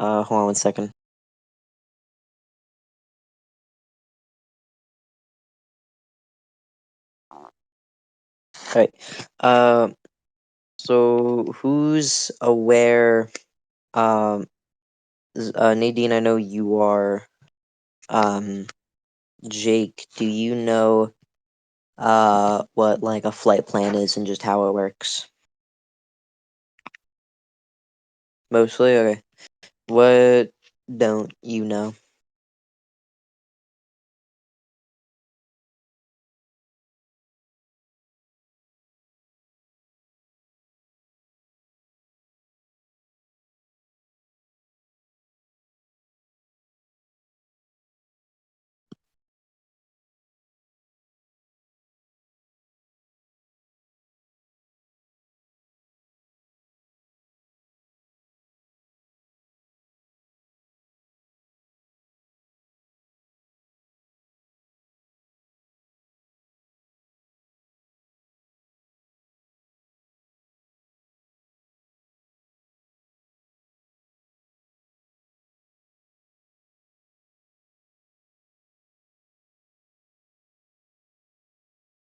Hold on 1 second. Alright. Uh, so who's aware? Um, Nadine, I know you are. Um, Jake, do you know what like a flight plan is and just how it works? Mostly, okay. What don't you know?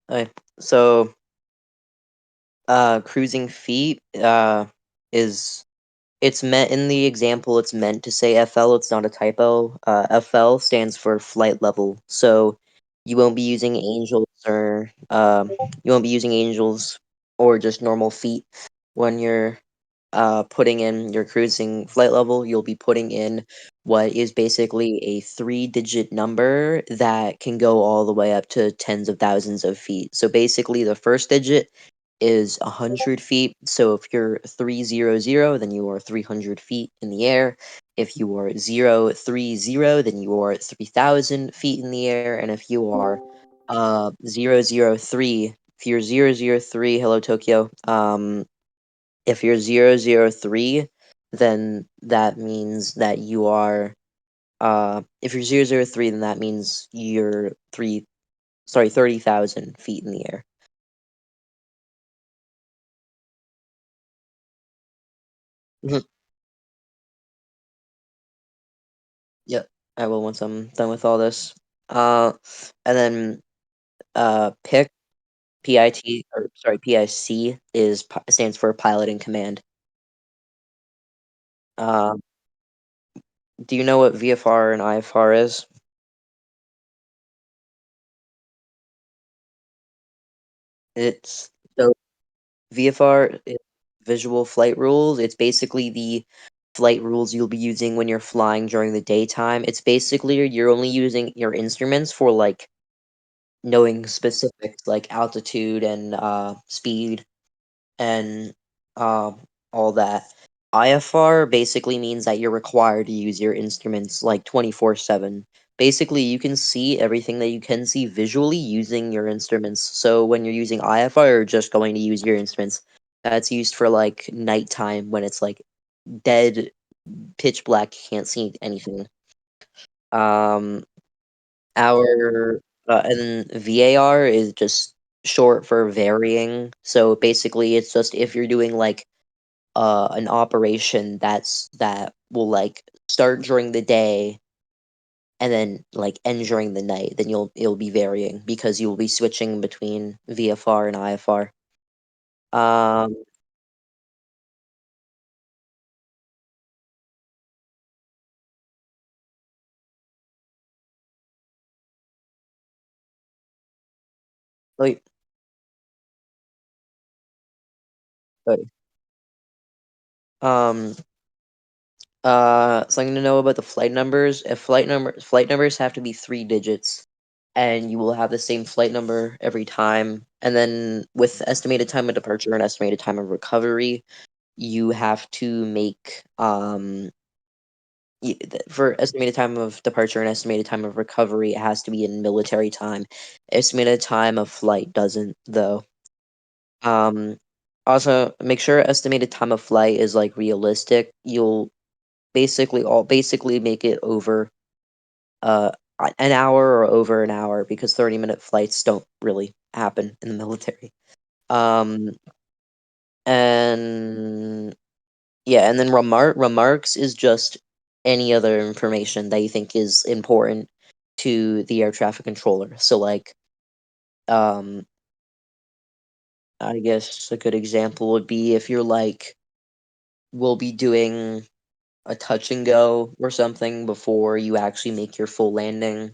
Okay, so cruising feet is it's meant in the example. It's meant to say FL. It's not a typo. FL stands for flight level. So you won't be using angels or you won't be using angels or just normal feet when you're putting in your cruising flight level. You'll be putting in what is basically a three-digit number that can go all the way up to tens of thousands of feet. So basically, the first digit is 100 feet. So if you're 300, then you are 300 feet in the air. If you are 030, then you are 3,000 feet in the air. And if you are 003, if you're 003, hello Tokyo, if you're 003, then that means that you are if you're 003, then that means you're 30,000 feet in the air. Mhm. Yep, I will once I'm done with all this. And then PIC, PIT, or sorry, PIC stands for pilot in command. Um, do you know what VFR and IFR is? It's so VFR is visual flight rules. It's basically the flight rules you'll be using when you're flying during the daytime. It's basically you're only using your instruments for like knowing specifics like altitude and speed and um, all that. IFR basically means that you're required to use your instruments like 24/7. Basically, you can see everything that you can see visually using your instruments. So when you're using IFR, you're just going to use your instruments. That's used for like nighttime when it's like dead, pitch black, you can't see anything. Um, our and then VAR is just short for varying. So basically, it's just if you're doing like an operation that will like start during the day and then like end during the night, then it'll be varying because you'll be switching between VFR and IFR. Um, wait, wait. Um, Something to know about the flight numbers. If flight numbers have to be three digits, and you will have the same flight number every time. And then with estimated time of departure and estimated time of recovery, you have to make for estimated time of departure and estimated time of recovery, it has to be in military time. Estimated time of flight doesn't, though. Um, Also, make sure estimated time of flight is like realistic. You'll basically make it over uh an hour or over an hour because 30-minute flights don't really happen in the military. Um, and yeah, and then remarks is just any other information that you think is important to the air traffic controller. So like um I guess a good example would be if you're like we'll be doing a touch and go or something before you actually make your full landing.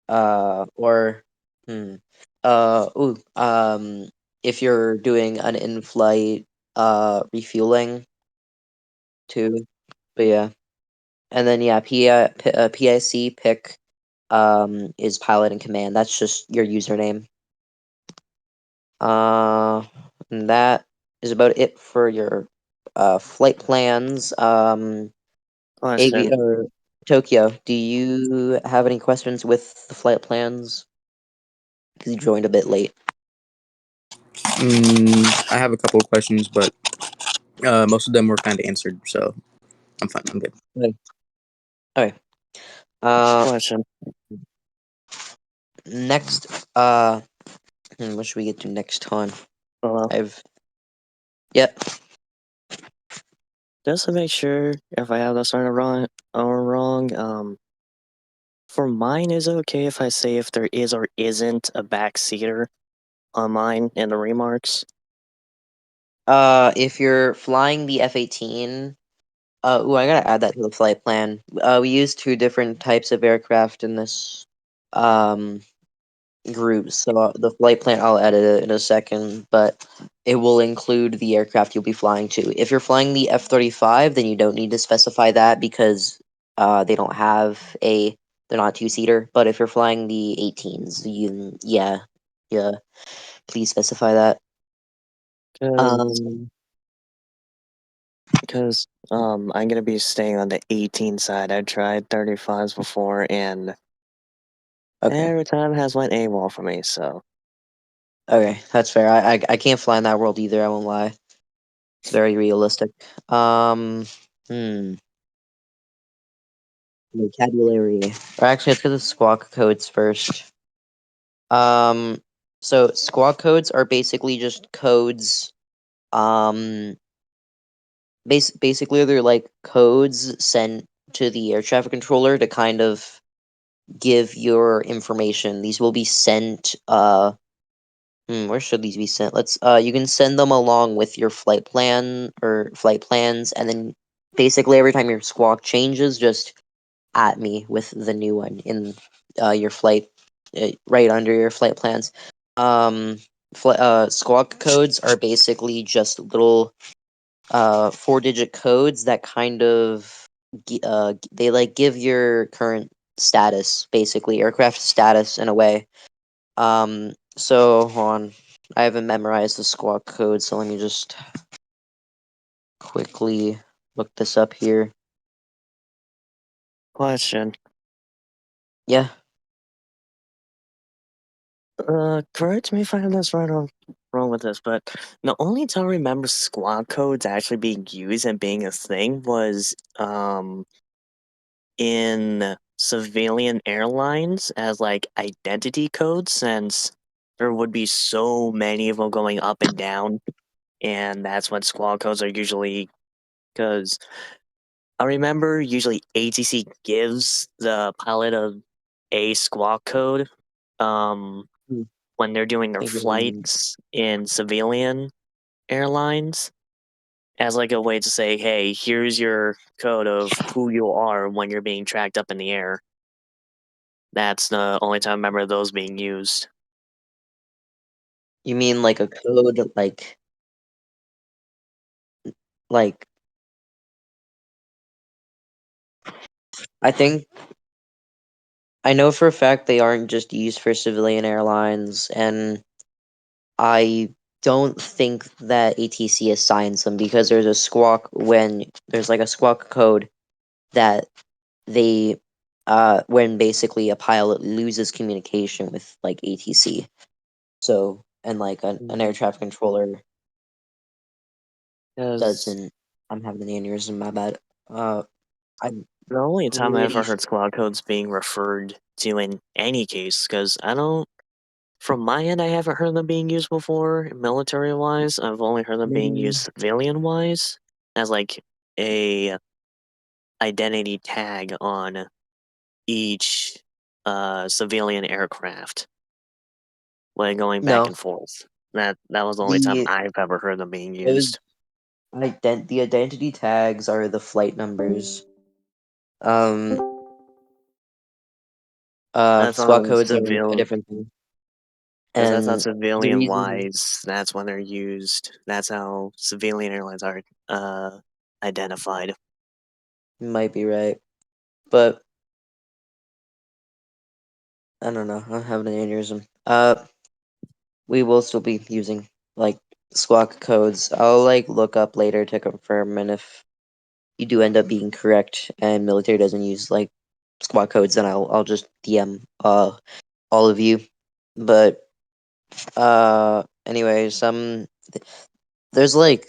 Or hmm. Ooh, if you're doing an in-flight refueling too. But yeah. And then yeah, PIC pick is pilot and command. That's just your username. Uh, and that is about it for your flight plans. Question. Or Tokyo, do you have any questions with the flight plans? Because you joined a bit late. I have a couple of questions, but most of them were kind of answered, so I'm fine. I'm good. Okay. Okay. Uh, Question. next. What should we get to next time? Well, I've. Yep. just to make sure if I have this wrong, for mine, is it okay if I say if there is or isn't a backseater on mine in the remarks? If you're flying the F-18, I gotta add that to the flight plan. We use two different types of aircraft in this um group, so the flight plan I'll edit it in a second, but it will include the aircraft you'll be flying to. If you're flying the F-35, then you don't need to specify that because they don't have a they're not two-seater. But if you're flying the 18s, yeah, please specify that. Because Um, I'm gonna be staying on the 18 side. I've tried 35s before, and okay. every time it has went AWOL for me. So Okay, that's fair. I can't fly in that world either, I won't lie. It's very realistic. Um, hmm. Vocabulary. Or actually, let's get the squawk codes first. Um, so squawk codes are basically just codes. Um, basically they're like codes sent to the air traffic controller to kind of give your information. These will be sent. Where should these be sent? You can send them along with your flight plan or flight plans, and then basically every time your squawk changes, just at me with the new one in your flight, right under your flight plans. Um, squawk codes are basically just little 4-digit codes that kind of they like give your current status, basically aircraft status in a way. So hold on, I haven't memorized the squawk code, so let me just quickly look this up here. question. Yeah. Correct me if I have this right or wrong with this, but the only time I remember squad codes actually being used and being a thing was in civilian airlines as like identity codes, since there would be so many of them going up and down, and that's when squad codes are usually. Because I remember usually ATC gives the pilot a squawk code um, Hmm, when they're doing their think of it. flights in civilian airlines as like a way to say, hey, here's your code of who you are when you're being tracked up in the air. That's the only time I remember those being used. You mean like a code, like I think I know for a fact they aren't just used for civilian airlines, and I don't think that ATC assigns them because there's like a squawk code that they when basically a pilot loses communication with like ATC. So and like an air traffic controller Because doesn't. I'm having an aneurysm. My bad. Uh, I'm the only time I ever pretty. heard squad codes being referred to in any case, because I don't, from my end, I haven't heard them being used before, military wise. I've only heard them being Mm, used civilian wise as like a identity tag on each civilian aircraft when going back No, and forth. That was the only time the I've ever heard them being those used. the identity tags are the flight numbers. Um, That's squad on codes are a civil. different thing, Because that's how and the civilian reason wise, that's when they're used. That's how civilian airlines are identified. might be right, but I don't know. I'm having an aneurysm. We will still be using like squawk codes. I'll like look up later to confirm, and if you do end up being correct and military doesn't use like squawk codes, then I'll just DM all of you. But anyways, there's like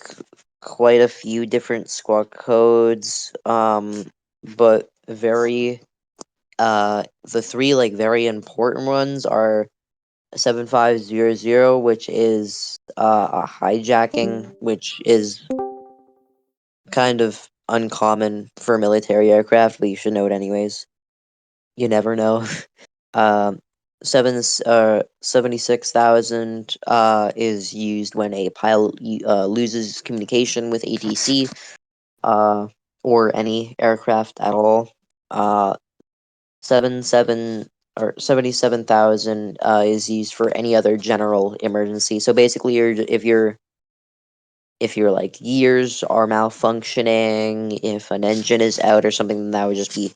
quite a few different squawk codes, but the three like very important ones are 7500, which is a hijacking, which is kind of uncommon for military aircraft, but you should know it anyways. You never know. um, 76,000 is used when a pilot loses communication with ATC uh, or any aircraft at all. 77,000 is used for any other general emergency. So basically, if your like gears are malfunctioning, if an engine is out or something, then that would just be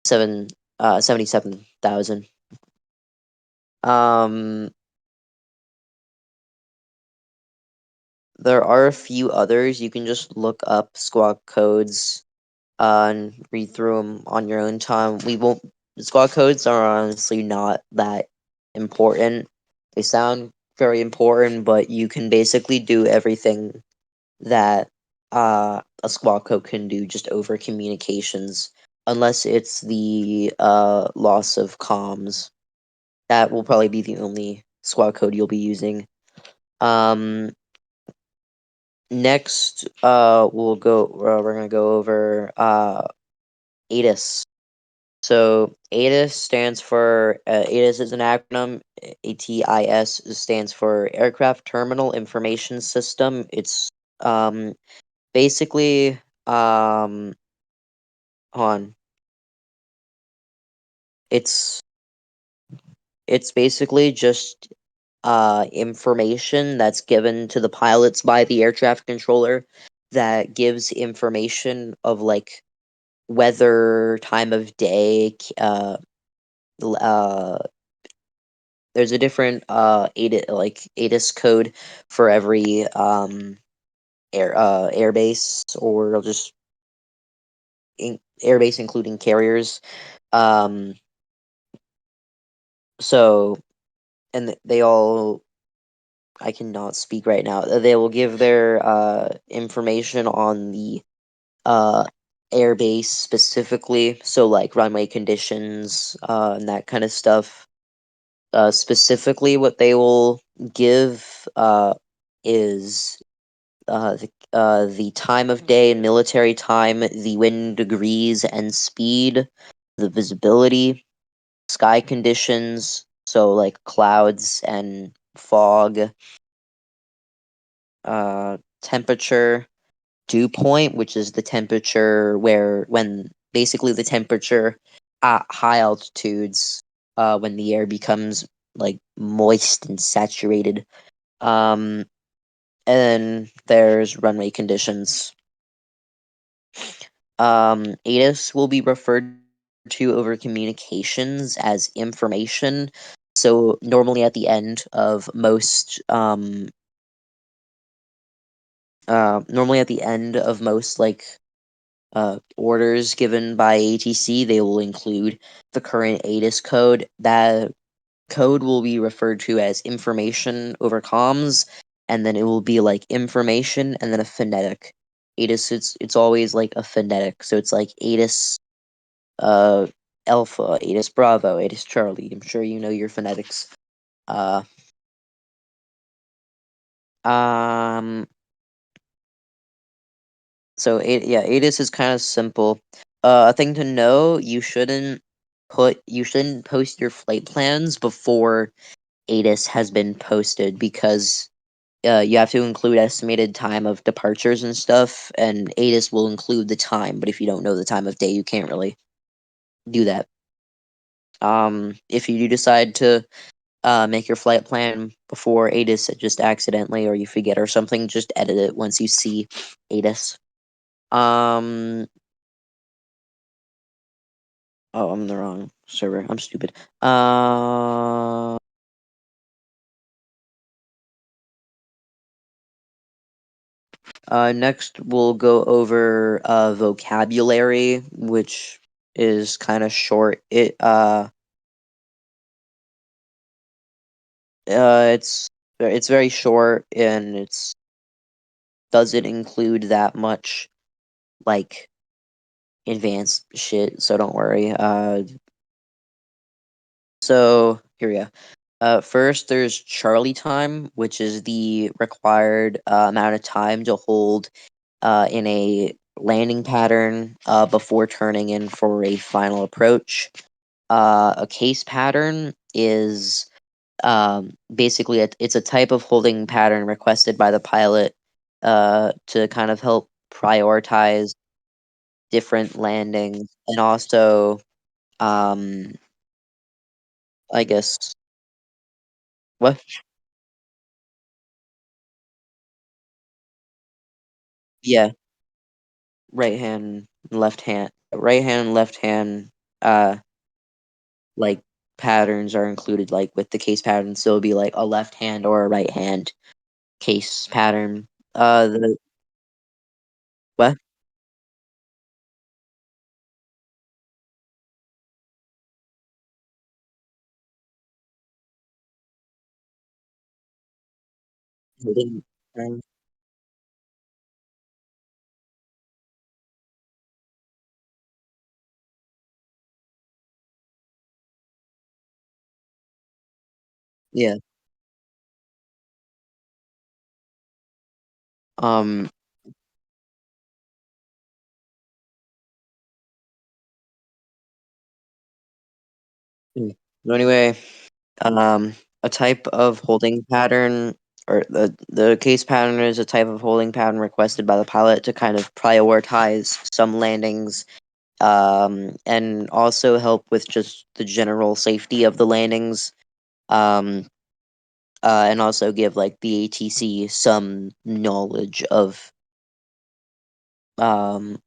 77,000. Um, there are a few others. You can just look up squawk codes and read through them on your own time. We won't. Squawk codes are honestly not that important. They sound very important, but you can basically do everything that a squawk code can do just over communications, unless it's the loss of comms. That will probably be the only squawk code you'll be using. Um, next, we're gonna go over ATIS. So ATIS stands for ATIS is an acronym. ATIS stands for Aircraft Terminal Information System. It's um basically on it's it's basically just information that's given to the pilots by the air traffic controller that gives information of like weather, time of day, there's a different ATIS code for every airbase or just airbase including carriers. Um, so and they all I cannot speak right now. They will give their information on the uh airbase specifically, so like runway conditions and that kind of stuff. Specifically, what they will give is the time of day and military time, the wind degrees and speed, the visibility, sky conditions, so like clouds and fog, temperature, dew point, which is the temperature when basically the temperature at high altitudes, when the air becomes like moist and saturated. Um, and then there's runway conditions. ATIS will be referred to over communications as information. So normally at the end of most like orders given by ATC, they will include the current ATIS code. That code will be referred to as information over comms, and then it will be like information and then a phonetic. ATIS, it's always like a phonetic, so it's like ATIS Alpha, ATIS Bravo, ATIS Charlie. I'm sure you know your phonetics. Uh, um, so ATIS is kind of simple. A thing to know: you shouldn't post your flight plans before ATIS has been posted because you have to include estimated time of departures and stuff, and ATIS will include the time. But if you don't know the time of day, you can't really do that. If you do decide to make your flight plan before ATIS just accidentally, or you forget or something, just edit it once you see ATIS. Um, oh, I'm the wrong server. I'm stupid. Next we'll go over vocabulary, which is kind of short. It's very short and it's doesn't include that much like advanced shit, so don't worry. So here we go. First, there's Charlie time, which is the required amount of time to hold in a landing pattern before turning in for a final approach. A case pattern is basically it's a type of holding pattern requested by the pilot to kind of help prioritize different landings and also um, I guess what? Yeah, right hand, left hand, uh, like patterns are included, like with the case pattern. So it'll be like a left hand or a right hand case pattern. The what? Holding pattern? Yeah. Um. hmm. So anyway, um, a type of holding pattern, or the case pattern is a type of holding pattern requested by the pilot to kind of prioritize some landings and also help with just the general safety of the landings, um, and also give like the ATC some knowledge of um,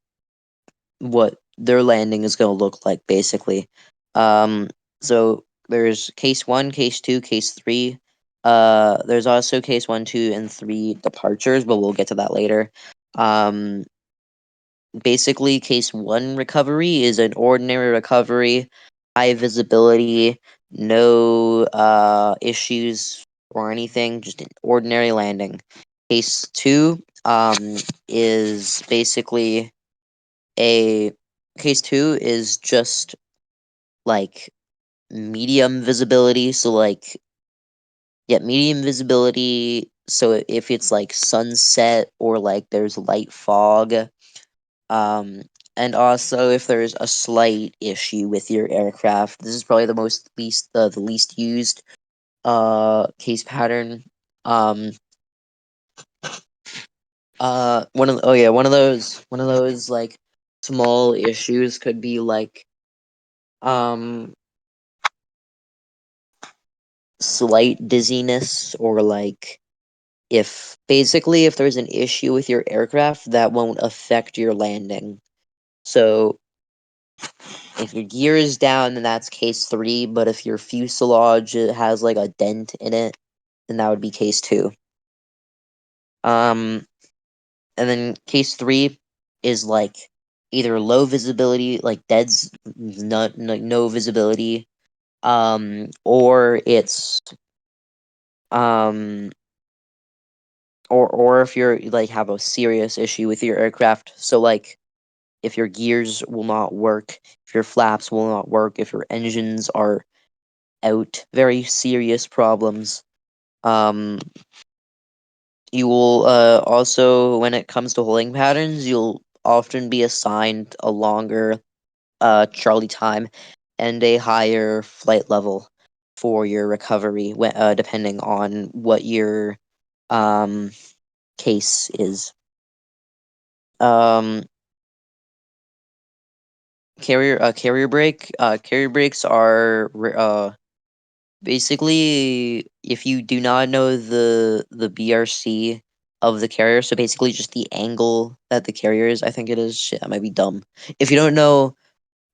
what their landing is going to look like, basically. Um, so there's case one, case two, case three. There's also case one, two, and three departures, but we'll get to that later. Um, Basically, case one recovery is an ordinary recovery, high visibility, no issues or anything, just an ordinary landing. Case two is basically a case two is just like medium visibility, so like yeah, medium visibility. So if it's like sunset or like there's light fog, um, and also, if there's a slight issue with your aircraft, this is probably the least used case pattern. Um, one of those like small issues could be like um slight dizziness or like if there's an issue with your aircraft that won't affect your landing. So if your gear is down, then that's case three. But if your fuselage has like a dent in it, then that would be case two. Um, and then case three is like either low visibility, like no visibility, or it's um, or if you're like have a serious issue with your aircraft. So like if your gears will not work, if your flaps will not work, if your engines are out, very serious problems. You will also, when it comes to holding patterns, you'll often be assigned a longer Charlie time and a higher flight level for your recovery, depending on what your um, case is. Um, carrier breaks are basically, if you do not know the BRC of the carrier, so basically just the angle that the carrier is, I think it is. Shit, I might be dumb. If you don't know,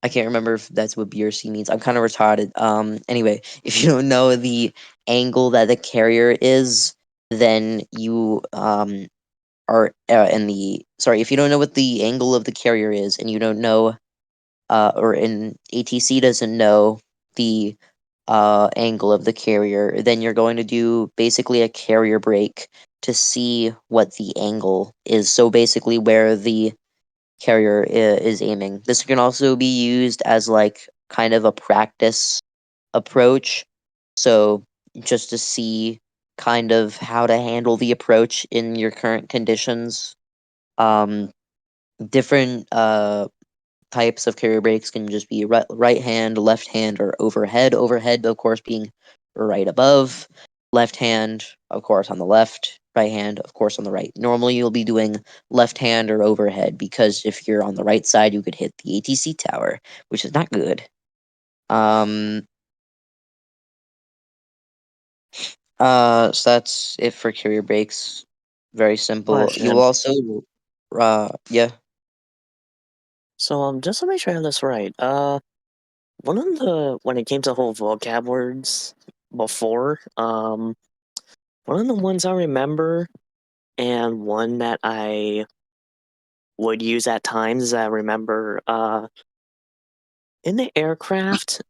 I can't remember if that's what BRC means. I'm kind of retarded. Anyway, if you don't know the angle that the carrier is, then you are in the sorry. If you don't know what the angle of the carrier is, and you don't know, or in ATC doesn't know the angle of the carrier, then you're going to do basically a carrier break to see what the angle is. So basically, where the carrier is aiming. This can also be used as like kind of a practice approach. So just to see kind of how to handle the approach in your current conditions. Um, different types of carrier brakes can just be right hand, left hand, or overhead. Overhead, of course, being right above. Left hand, of course, on the left. Right hand, of course, on the right. Normally, you'll be doing left hand or overhead because if you're on the right side, you could hit the ATC tower, which is not good. Um, so that's it for carrier brakes. Very simple. You will Question. also, yeah. So just to make sure I have this right, one of the when it came to whole vocab words before, one of the ones I remember and one that I would use at times, I remember in the aircraft,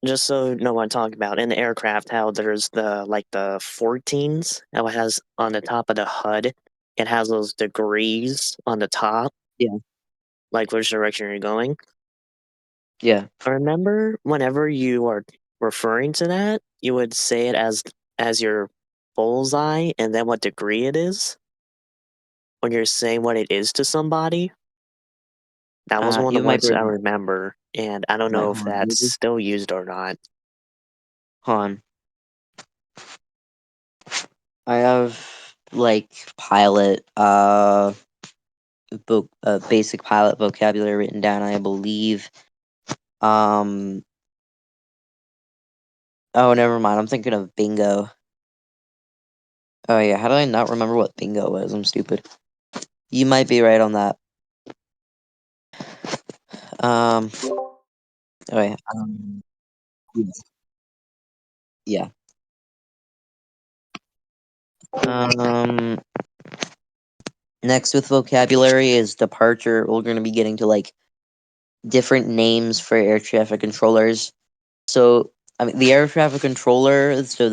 just so you know what I'm talking about, in the aircraft, how there's the 14s, how it has on the top of the HUD, it has those degrees on the top, Yeah. like which direction you're going. Yeah. I remember whenever you are referring to that, you would say it as your bullseye and then what degree it is when you're saying what it is to somebody. That was one of You the might ones be I right. remember, and I don't Right, know if hold on. that's still used or not. Hold on. I have like pilot basic pilot vocabulary written down, I believe. Um oh, never mind. I'm thinking of bingo. Oh yeah, how did I not remember what bingo was? I'm stupid. You might be right on that. Um okay. Yeah. Um next with vocabulary is departure. We're gonna be getting to like different names for air traffic controllers. So, I mean, the air traffic controller, so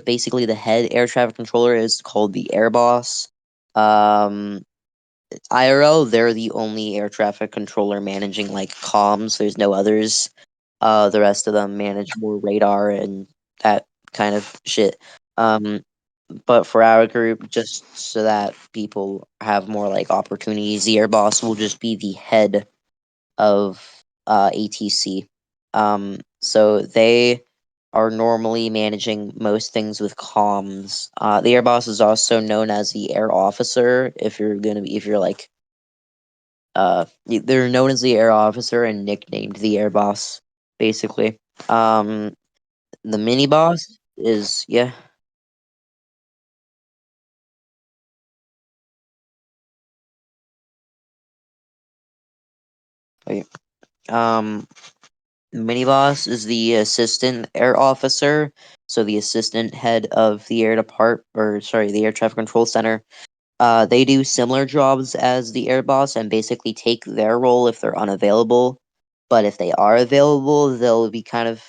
basically the head air traffic controller is called the air boss. Um, IRL, they're the only air traffic controller managing like comms. There's no others. The rest of them manage more radar and that kind of shit. Um, but for our group, just so that people have more like opportunities, the air boss will just be the head of ATC. So they are normally managing most things with comms. The air boss is also known as the air officer. If you're like, they're known as the air officer and nicknamed the air boss, basically. Um, the mini boss is yeah. Wait, um, mini boss is the assistant air officer. So the assistant head of the air depart, or sorry, the air traffic control center. They do similar jobs as the air boss and basically take their role if they're unavailable. But if they are available, they'll be kind of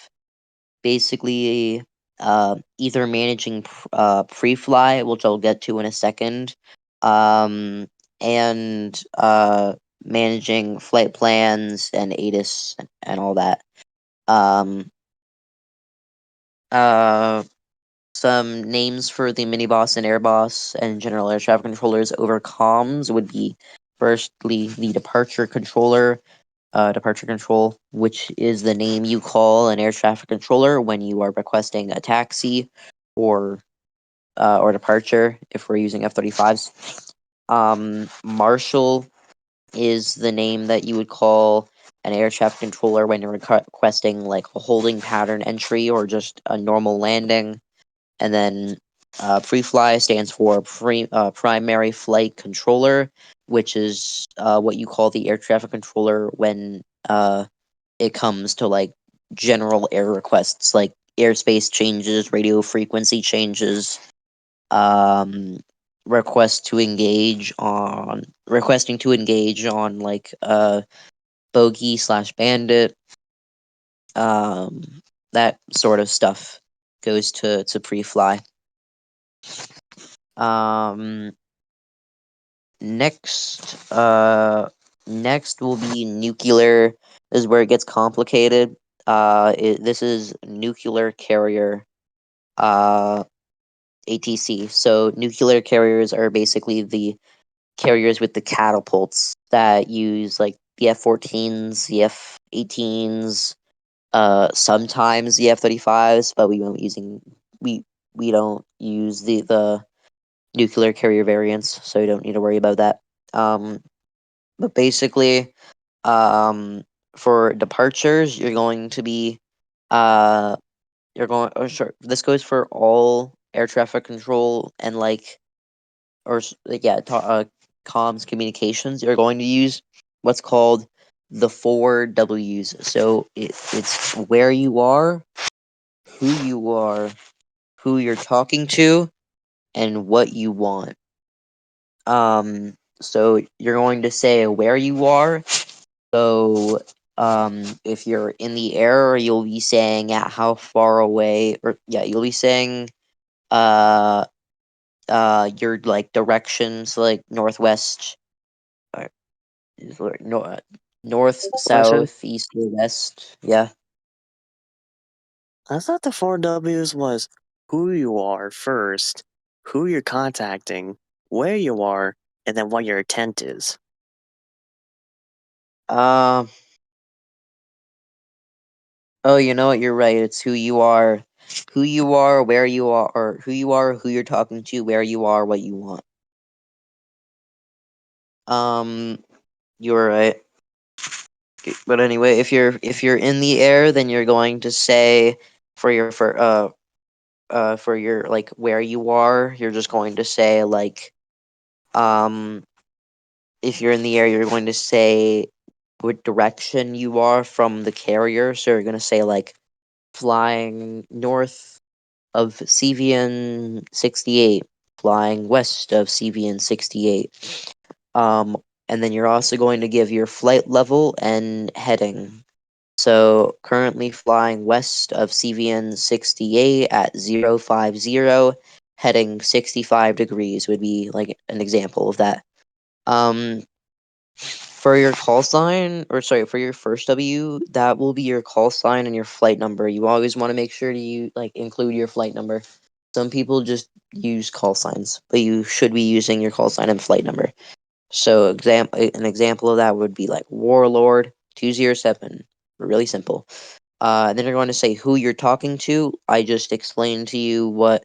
basically either managing pre-fly, which I'll get to in a second, and managing flight plans and ATIS and all that. Um, uh, some names for the mini boss and air boss and general air traffic controllers over comms would be Firstly, the departure controller, departure control, which is the name you call an air traffic controller when you are requesting a taxi or departure. If we're using F-35s, Marshal is the name that you would call an air traffic controller when you're requesting like a holding pattern entry or just a normal landing. And then pre-fly stands for primary flight controller, which is what you call the air traffic controller when it comes to like general air requests, like airspace changes, radio frequency changes, um, requesting to engage on like bogey slash bandit, um, that sort of stuff goes to pre-fly. Um, next, next will be nuclear. This is where it gets complicated. This is nuclear carrier. ATC. So nuclear carriers are basically the carriers with the catapults that use like the F-14s, the F-18s, sometimes the F-35s, but we we don't use the nuclear carrier variants, so you don't need to worry about that. Um, but basically, um, for departures, you're going to be uh, you're going. Oh, sure. This goes for all air traffic control and like like, yeah, comms communications. You're going to use what's called the four W's. So it's where you are, who you're talking to, and what you want. So you're going to say where you are. So, if you're in the air, you'll be saying at how far away, or yeah, you'll be saying uh your like directions, like northwest, uh, north, Question. south, east, or west. Yeah. I thought the four W's was who you are first, who you're contacting, where you are, and then what your intent is. Um. Oh, you know what? You're right. It's who you are, where you are, or who you are, who you're talking to, where you are, what you want. Um. You're right. But anyway, if you're in the air, then you're going to say for your like where you are, you're just going to say like um if you're in the air, you're going to say what direction you are from the carrier. So you're going to say like flying north of CVN 68, flying west of CVN 68. Um, and then you're also going to give your flight level and heading. So currently flying west of CVN 68 at 050, heading 65 degrees would be like an example of that. Um, for your call sign, or sorry, for your first W, that will be your call sign and your flight number. You always want to make sure to like include your flight number. Some people just use call signs, but you should be using your call sign and flight number. So an example of that would be like Warlord 207. Really simple. And then you're going to say who you're talking to. I just explained to you what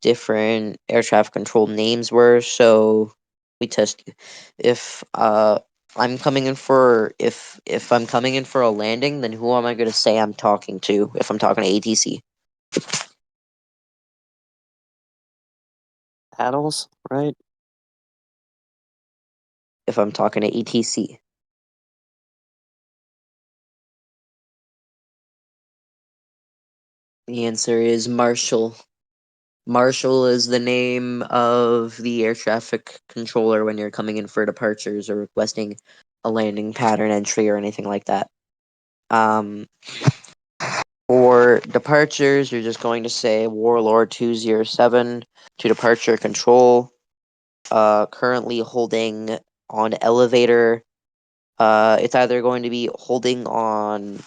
different air traffic control names were, so we test you. If if I'm coming in for a landing, then who am I going to say I'm talking to if I'm talking to ATC? Paddles, right? If I'm talking to ATC, the answer is Marshall. Marshall is the name of the air traffic controller when you're coming in for departures or requesting a landing pattern entry or anything like that. Um, for departures, you're just going to say Warlord 207 to departure control. Currently holding on elevator. It's either going to be holding on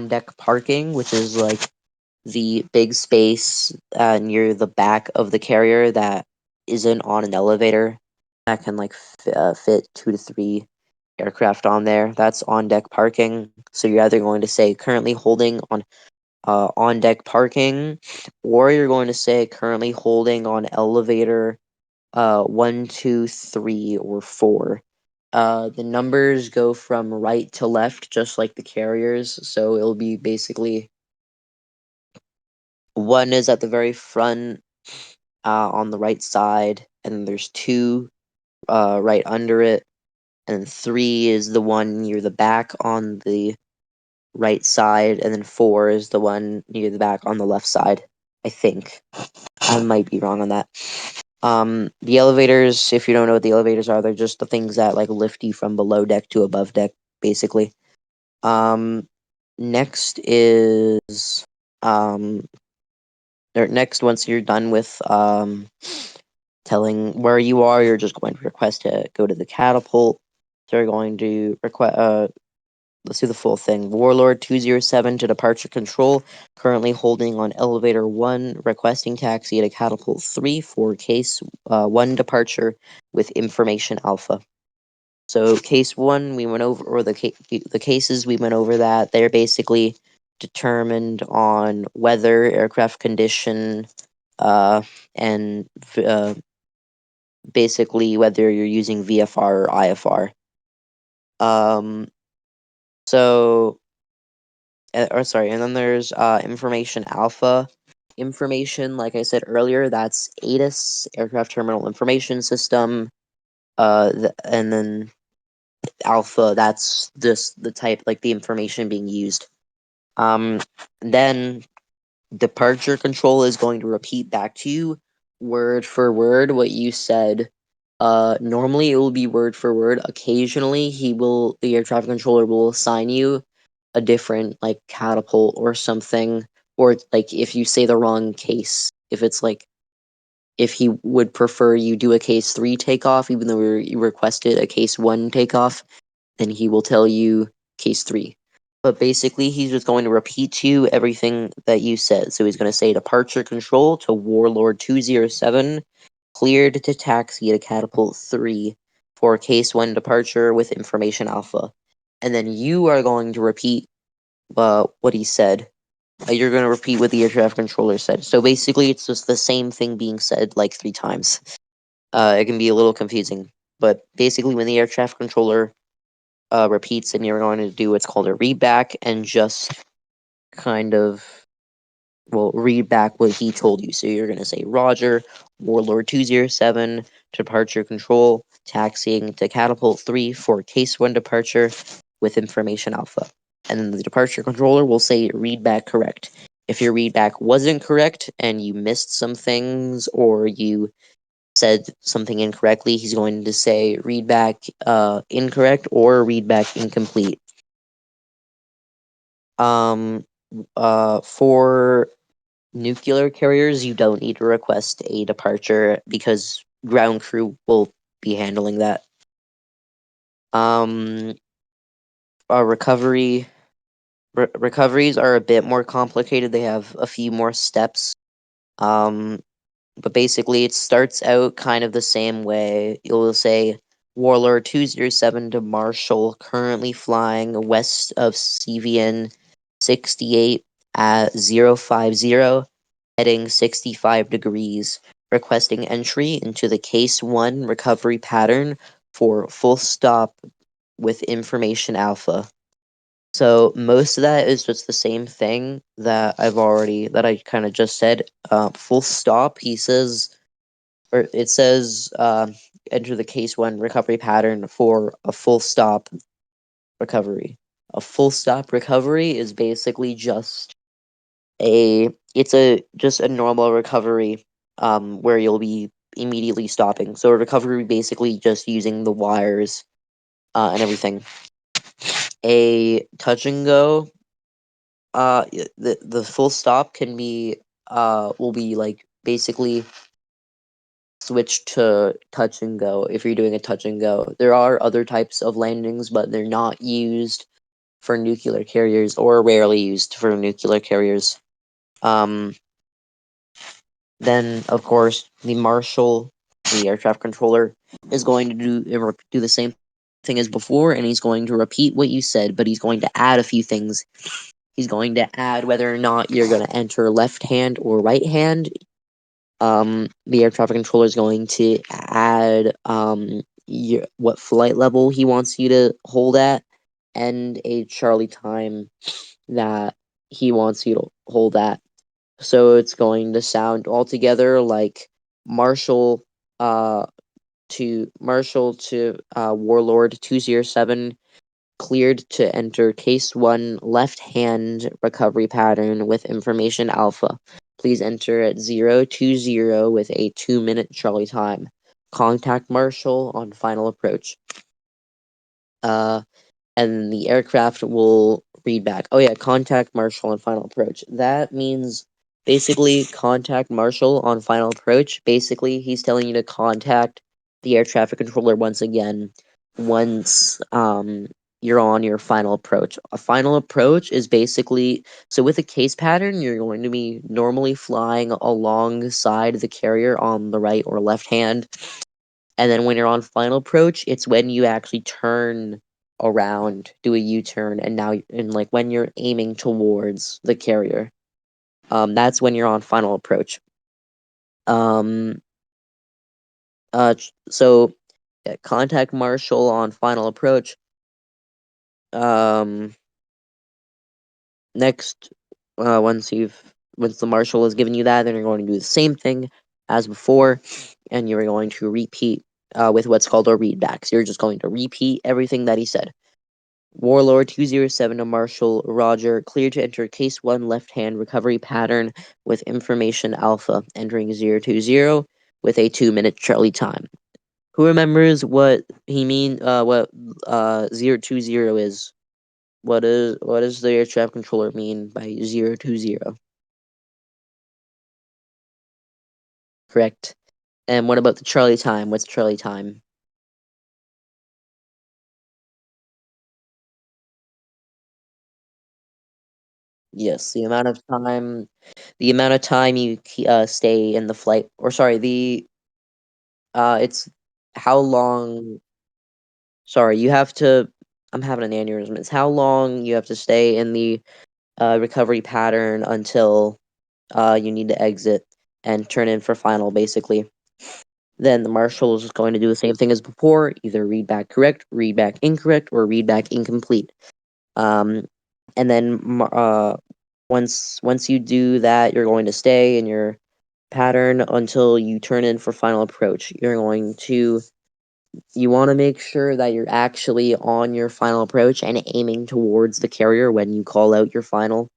deck parking, which is like the big space near the back of the carrier that isn't on an elevator. that can like fit 2 to 3 aircraft on there. That's on deck parking. So you're either going to say currently holding on deck parking, or you're going to say currently holding on elevator 1, 2, 3, or 4. The numbers go from right to left, just like the carriers. So it'll be basically 1 is at the very front on the right side, and then there's 2 right under it, and 3 is the one near the back on the right side, and then 4 is the one near the back on the left side. I think I might be wrong on that. The elevators, if you don't know what the elevators are, they're just the things that like lift you from below deck to above deck, basically. Next is next, once you're done with telling where you are, you're just going to request to go to the catapult. So you're going to request let's do the full thing. Warlord 207 to departure control, currently holding on elevator 1, requesting taxi to catapult 3 for case 1 departure with information alpha. So case 1 we went over, or the cases we went over, that they're basically determined on weather, aircraft condition, and basically whether you're using VFR or IFR. So and then there's information alpha. Information, like I said earlier, that's ATIS, Aircraft Terminal Information System. And then alpha, that's just the type, like the information being used. Then departure control is going to repeat back to you word for word what you said. Normally it will be word for word. Occasionally the air traffic controller will assign you a different like catapult or something, or like if you say the wrong case, if it's like if he would prefer you do a case 3 takeoff even though you requested a case 1 takeoff, then he will tell you case 3. But basically he's just going to repeat to you everything that you said. So he's going to say departure control to Warlord 207, cleared to taxi to catapult 3 for case 1 departure with information alpha. And then you are going to repeat what he said. You're going to repeat what the air traffic controller said. So basically, it's just the same thing being said like 3 times. It can be a little confusing, but basically, when the air traffic controller repeats, and you're going to do what's called a readback, and just kind of read back what he told you. So you're going to say, Roger, Warlord 207, departure control, taxiing to catapult 3 for case 1 departure with information alpha. And then the departure controller will say, read back correct. If your readback wasn't correct and you missed some things or you said something incorrectly, he's going to say readback incorrect or readback incomplete. For nuclear carriers, you don't need to request a departure because ground crew will be handling that. Recoveries are a bit more complicated. They have a few more steps. But basically, it starts out kind of the same way. You'll say Warlord 207 to Marshall, currently flying west of CVN 68 at 050, heading 65 degrees, requesting entry into the Case 1 recovery pattern for full stop with information alpha. So most of that is just the same thing that I kind of just said. Full stop, he says, or it says, enter the Case 1 recovery pattern for a full stop recovery. A full stop recovery is basically just just a normal recovery where you'll be immediately stopping. So a recovery basically just using the wires and everything. A touch and go, the full stop can be will be like basically switched to touch and go if you're doing a touch and go. There are other types of landings, but they're not used for nuclear carriers or rarely used for nuclear carriers. Then, of course, the Marshall the air traffic controller is going to do the same thing as before, and he's going to repeat what you said, but he's going to add a few things. He's going to add whether or not you're going to enter left hand or right hand. The air traffic controller is going to add what flight level he wants you to hold at, and a Charlie time that he wants you to hold at. So it's going to sound altogether like Marshall uh Marshall to Warlord 207 cleared to enter case 1 left hand recovery pattern with information alpha. Please enter at 020 with a 2-minute Charlie time. Contact Marshall on final approach. And the aircraft will read back. Oh yeah, contact Marshall on final approach. That means basically contact Marshall on final approach. Basically, he's telling you to contact the air traffic controller once again once you're on your final approach. A final approach is basically so with a case pattern, you're going to be normally flying alongside the carrier on the right or left hand. And then when you're on final approach, it's when you actually turn around, do a U-turn, and like when you're aiming towards the carrier. That's when you're on final approach. Um so yeah, contact Marshall on final approach. Next, once the Marshal has given you that, then you're going to do the same thing as before, and you're going to repeat with what's called a readback. So you're just going to repeat everything that he said. Warlord 207 to Marshal Roger, clear to enter case 1 left hand recovery pattern with information alpha, entering 020 with a 2-minute Charlie time. Who remembers what what 020 is? What does the air traffic controller mean by 020? Correct. And what about the Charlie time? What's Charlie time? Yes, the amount of time you stay in the flight, or sorry, it's how long. Sorry, you have to. I'm having an aneurysm. It's how long you have to stay in the recovery pattern until you need to exit and turn in for final, basically. Then the marshal is going to do the same thing as before, either read back correct, read back incorrect, or read back incomplete. Um, and then once you do that, you're going to stay in your pattern until you turn in for final approach. You want to make sure that you're actually on your final approach and aiming towards the carrier when you call out your final.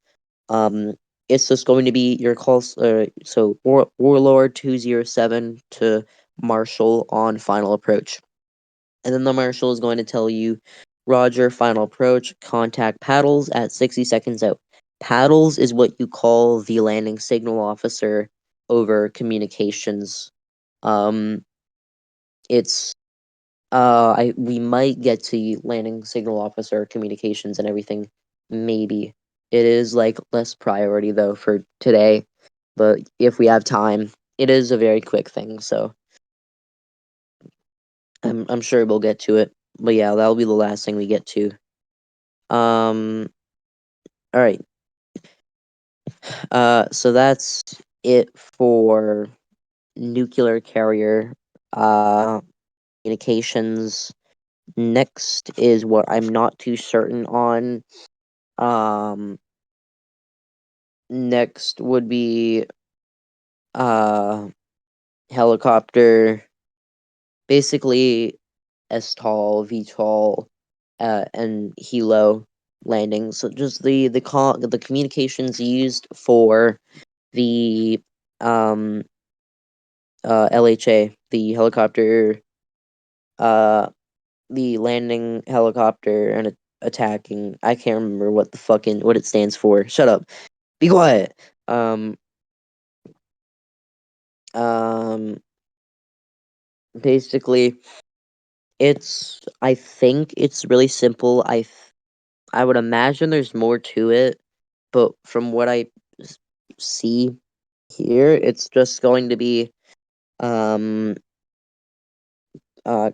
Um, it's just going to be your calls. So Warlord 207 to Marshall on final approach, and then the Marshal is going to tell you, Roger, final approach. Contact paddles at 60 seconds out. Paddles is what you call the landing signal officer over communications. Um, it's I we might get to landing signal officer communications and everything. Maybe it is like less priority though for today, but if we have time, it is a very quick thing. So I'm sure we'll get to it. But yeah, that'll be the last thing we get to. Um. All right. So that's it for nuclear carrier communications. Next is what I'm not too certain on. Um, Next would be uh helicopter, basically STOL, VTOL, and helo landings. So just the communications used for the um LHA, the helicopter, uh the landing helicopter and attacking. I can't remember what it stands for. Shut up. Be quiet. Um um Basically I think it's really simple. I would imagine there's more to it, but from what see here, it's just going to be um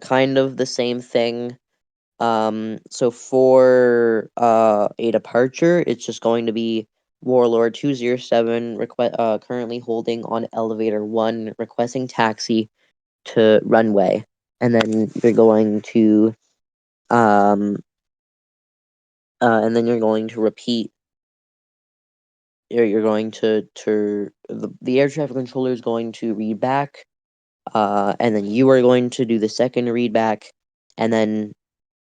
kind of the same thing. So for a departure, it's just going to be Warlord 207 currently holding on elevator 1, requesting taxi to runway, and then you're going to um and then you're going to repeat. You're going to the air traffic controller is going to read back, and then you are going to do the second read back, and then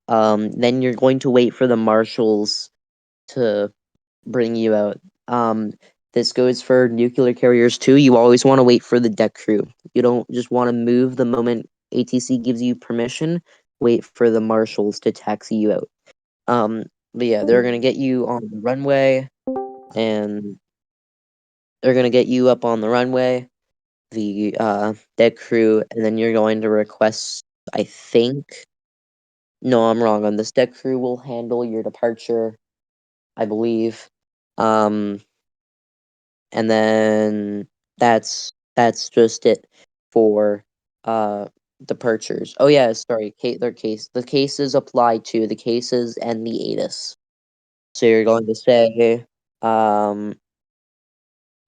you're going to wait for the marshals to bring you out. Um, this goes for nuclear carriers too. You always want to wait for the deck crew. You don't just want to move the moment ATC gives you permission. Wait for the marshals to taxi you out. But yeah, they're gonna get you on the runway, and they're gonna get you up on the runway, the deck crew, and then you're going to request. I think. No, I'm wrong on this. Deck crew will handle your departure, I believe. Um, and then that's just it for uh departures. Oh yeah, sorry, the cases apply to the cases and the ATIS. So you're going to say um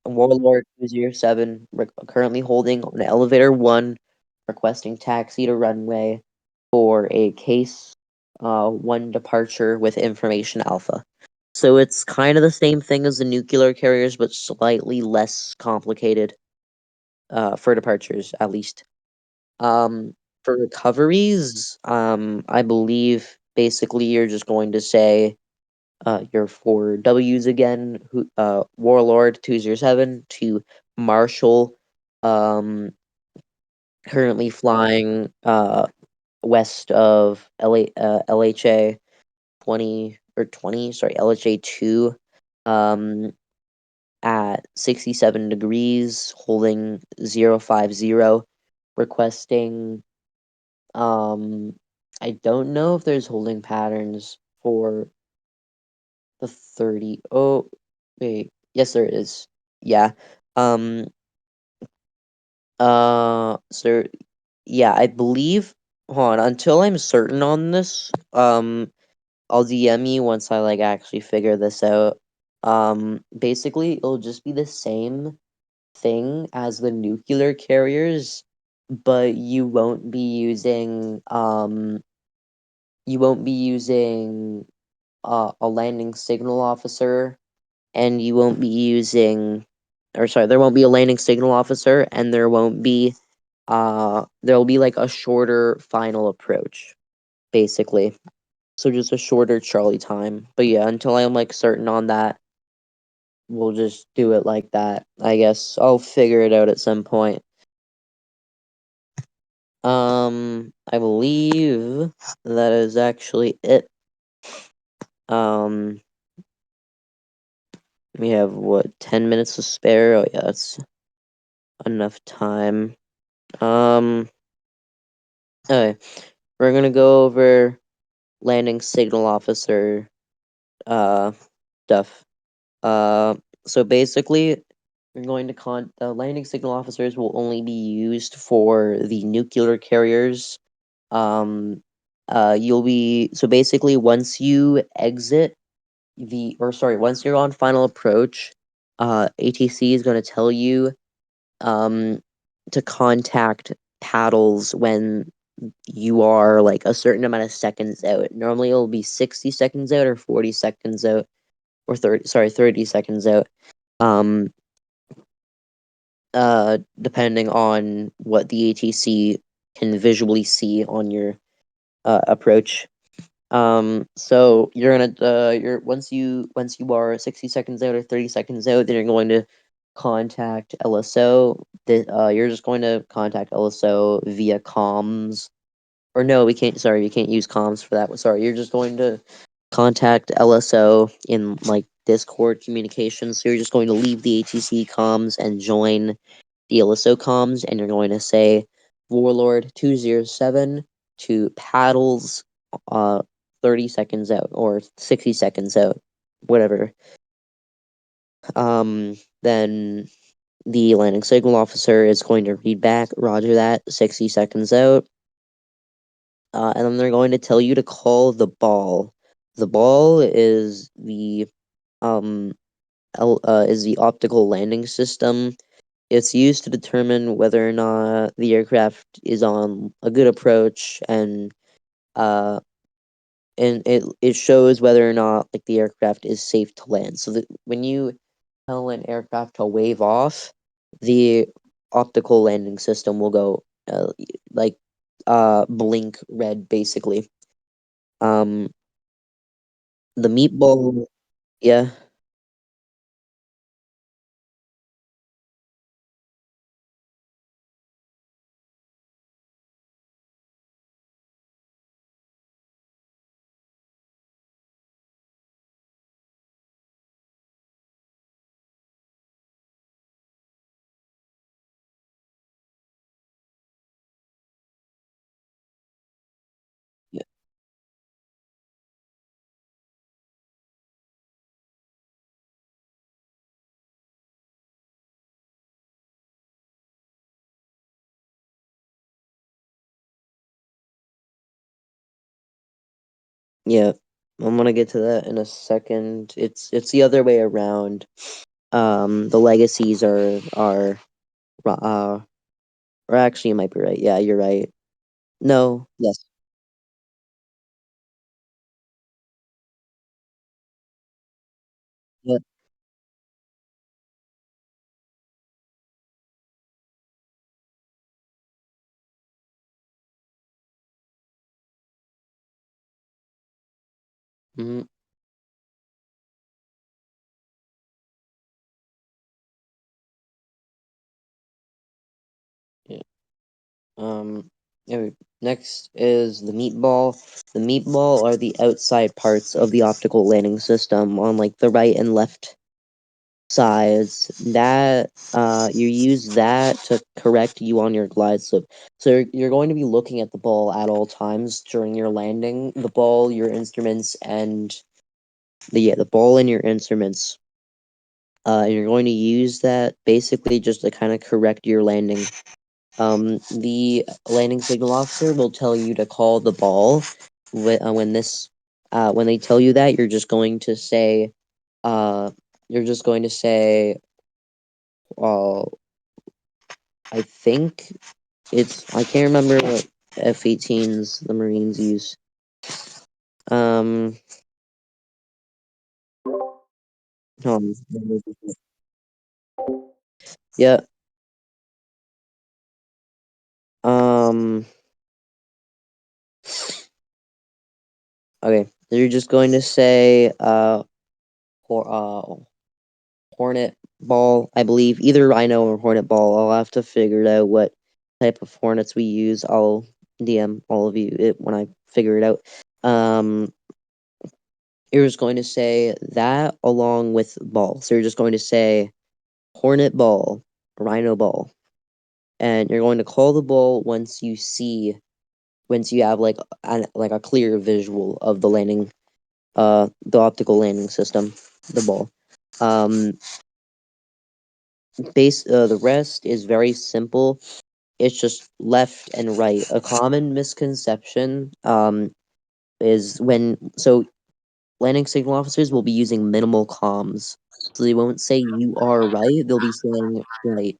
Warlord 207 currently holding on elevator 1, requesting taxi to runway for a case 1 departure with information alpha. So it's kind of the same thing as the nuclear carriers, but slightly less complicated for departures, at least. Um, for recoveries, I believe basically you're just going to say your 4 Ws again, Warlord 207 to Marshall, um, currently flying west of LHA 20, LHA 2, um, at 67 degrees, holding 050, requesting, um, I don't know if there's holding patterns for the 30. Oh, wait. Yes, there is. Yeah. Um, so, yeah, I believe, hold on, until I'm certain on this, I'll DM you once I, like, actually figure this out. Basically, it'll just be the same thing as the nuclear carriers, but you won't be using, a landing signal officer, and you won't be using, or sorry, there won't be a landing signal officer, and there'll be like a shorter final approach, basically. So just a shorter Charlie time. But yeah, until I'm like certain on that, we'll just do it like that. I guess I'll figure it out at some point. I believe that is actually it. Um, we have what, 10 minutes to spare? Oh yeah, that's enough time. Um, okay, we're gonna go over landing signal officer stuff. Uh, so basically, we're going to landing signal officers will only be used for the nuclear carriers. Um, you'll be so basically once you exit once you're on final approach, ATC is going to tell you um to contact paddles when you are like a certain amount of seconds out. Normally it'll be 60 seconds out or 40 seconds out or 30 seconds out. Um depending on what the ATC can visually see on your approach. So you're gonna you're once you are 60 seconds out or 30 seconds out, then you're going to contact LSO. You're just going to contact LSO via comms. Or no, we can't. Sorry, we can't use comms for that. Sorry, you're just going to contact LSO in like Discord communications. So you're just going to leave the ATC comms and join the LSO comms, and you're going to say Warlord 207 to paddles, 30 seconds out or 60 seconds out, whatever. Then the landing signal officer is going to read back, Roger that, 60 seconds out. and then they're going to tell you to call the ball. The ball um is the optical landing system. It's used to determine whether or not the aircraft is on a good approach, uh and it shows whether or not like the aircraft is safe to land. So that when you tell an aircraft to wave off, the optical landing system will go like blink red basically. Um, the meatball, yeah, yeah, yeah. I'm gonna get to that in a second. It's the other way around. The legacies or actually you might be right. Yeah, you're right. No, yes. Yeah. Mhm. Yeah. Anyway, next is the meatball. The meatball are the outside parts of the optical landing system on like the right and left sides. That you use that to correct you on your glide slope. So you're going to be looking at the ball at all times during your landing. The ball, your instruments, and the ball and your instruments. You're going to use that basically just to kind of correct your landing. The landing signal officer will tell you to call the ball. When they tell you that, uh, you're just going to say, uh, I think I can't remember what F-18s the Marines use. Um, hold on. Yeah. Um, okay. You're just going to say, or, Hornet ball, I believe. Either Rhino or Hornet ball. I'll have to figure it out what type of Hornets we use. I'll DM all of you it when I figure it out. Um, you're just going to say that along with ball. So you're just going to say Hornet ball, Rhino ball, and you're going to call the ball once you have like a clear visual of the optical landing system, the ball. Um, the rest is very simple. It's just left and right. A common misconception is landing signal officers will be using minimal comms. So they won't say you are right, they'll be saying right.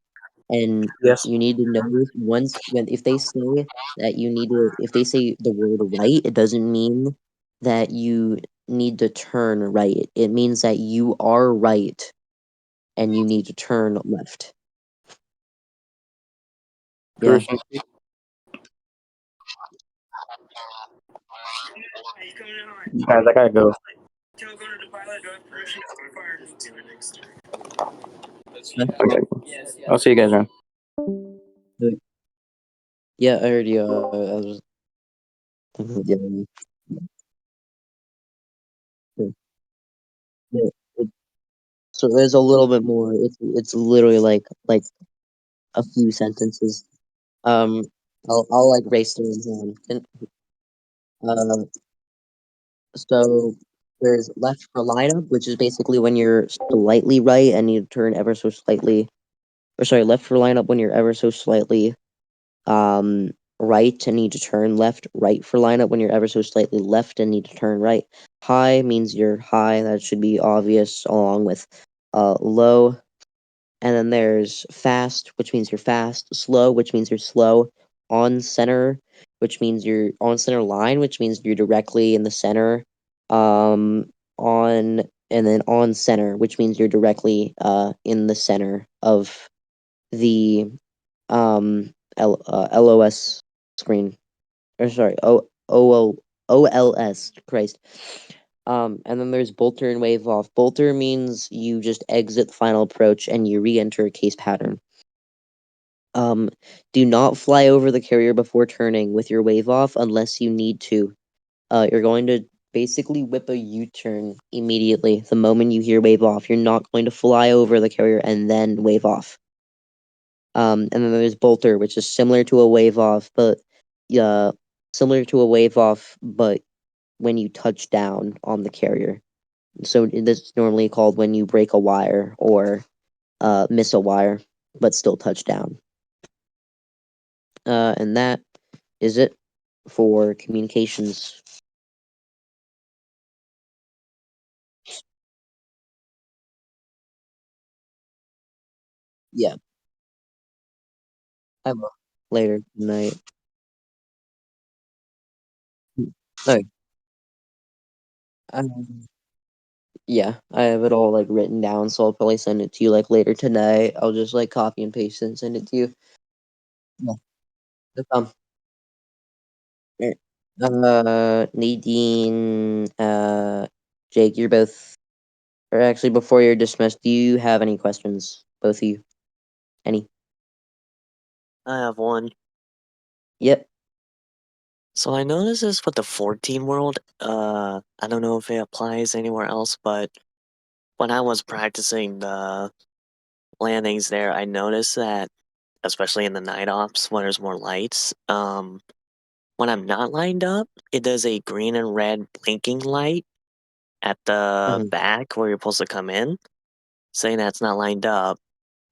And Yes. you need to know when if they say if they say the word right, it doesn't mean that you need to turn right. It means that you are right and you need to turn left. Yeah. Person. Guys, I gotta go. Okay. I'll see you guys around. Yeah, I heard you. I was yeah, yeah, yeah. So there's a little bit more. It's literally like a few sentences. Um, I'll like race through them. And uh, so there's left for lineup, which is basically when you're slightly right and you turn ever so slightly. Or sorry, left for lineup when you're ever so slightly um right and need to turn left, right for lineup when you're ever so slightly left and need to turn right. High means you're high, that should be obvious, along with low. And then there's fast, which means you're fast, slow, which means you're slow, on center, which means you're on center line, which means you're directly in the center, on and then on center, which means you're directly in the center of the LOS screen. Or sorry, OLS, Christ. And then there's bolter and wave off. Bolter means you just exit the final approach and you re-enter a case pattern. Um, do not fly over the carrier before turning with your wave off unless you need to. You're going to basically whip a U-turn immediately the moment you hear wave off. You're not going to fly over the carrier and then wave off. And then there's bolter, which is similar to a wave off, but similar to a wave off, but when you touch down on the carrier. So this is normally called when you break a wire or miss a wire, but still touch down. And that is it for communications. Yeah, I will later tonight. Okay. Um, yeah, I have it all like written down, so I'll probably send it to you like later tonight. I'll just like copy and paste it and send it to you. Yeah. No problem. Alright. Nadine, Jake, you're both, or actually, before you're dismissed, do you have any questions? Both of you? Any? I have one. Yep. So I noticed this with the 14 world. I don't know if it applies anywhere else, but when I was practicing the landings there, I noticed that, especially in the night ops when there's more lights, when I'm not lined up, it does a green and red blinking light at the Mhm. back where you're supposed to come in, saying that it's not lined up,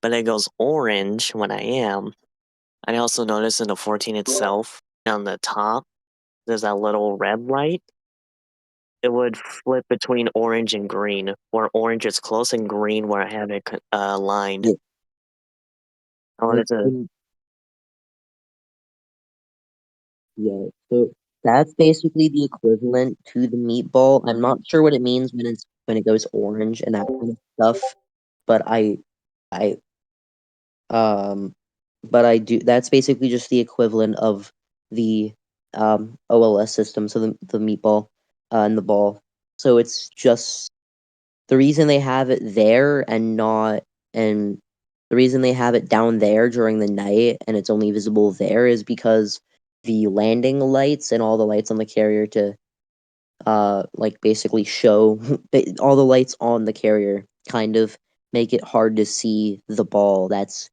but it goes orange when I am. I also noticed in the 14 itself, on the top, there's that little red light. It would flip between orange and green, where orange is close and green where I have it lined. Yeah. I wanted to. Yeah, so that's basically the equivalent to the meatball. I'm not sure what it means when it goes orange and that kind of stuff, but I um but I do that's basically just the equivalent of the OLS system, so the meatball and the ball. So it's just the reason they have it there and the reason they have it down there during the night and it's only visible there is because the landing lights and all the lights on the carrier to like basically show all the lights on the carrier kind of make it hard to see the ball that's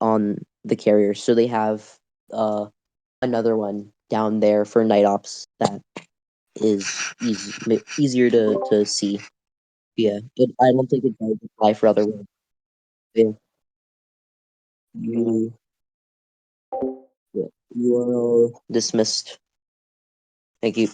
on the carrier. So they have uh another one down there for night ops that is easier to see. Yeah, I don't think it does apply for other ones. Yeah, Mhm. you, yeah, you are all dismissed. Thank you.